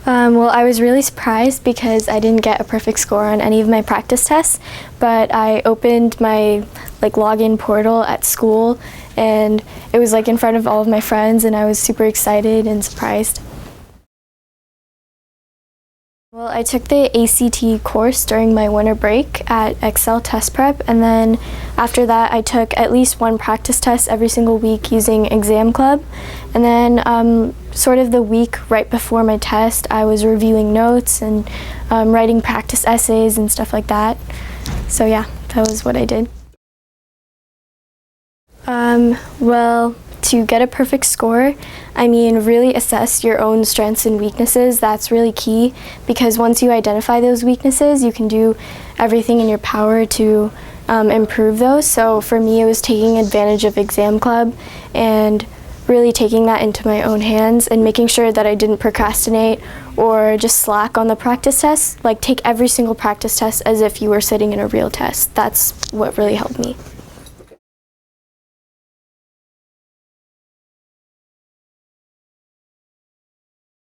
Well, I was really surprised because I didn't get a perfect score on any of my practice tests, but I opened my login portal at school and it was in front of all of my friends and I was super excited and surprised. Well, I took the ACT course during my winter break at Excel Test Prep, and then after that I took at least one practice test every single week using Exam Club. And then sort of the week right before my test, I was reviewing notes and writing practice essays and stuff like that. So yeah, that was what I did. Well, to get a perfect score, I mean, really assess your own strengths and weaknesses. That's really key, because once you identify those weaknesses, you can do everything in your power to improve those. So for me, it was taking advantage of Exam Club and really taking that into my own hands and making sure that I didn't procrastinate or just slack on the practice tests. Take every single practice test as if you were sitting in a real test. That's what really helped me.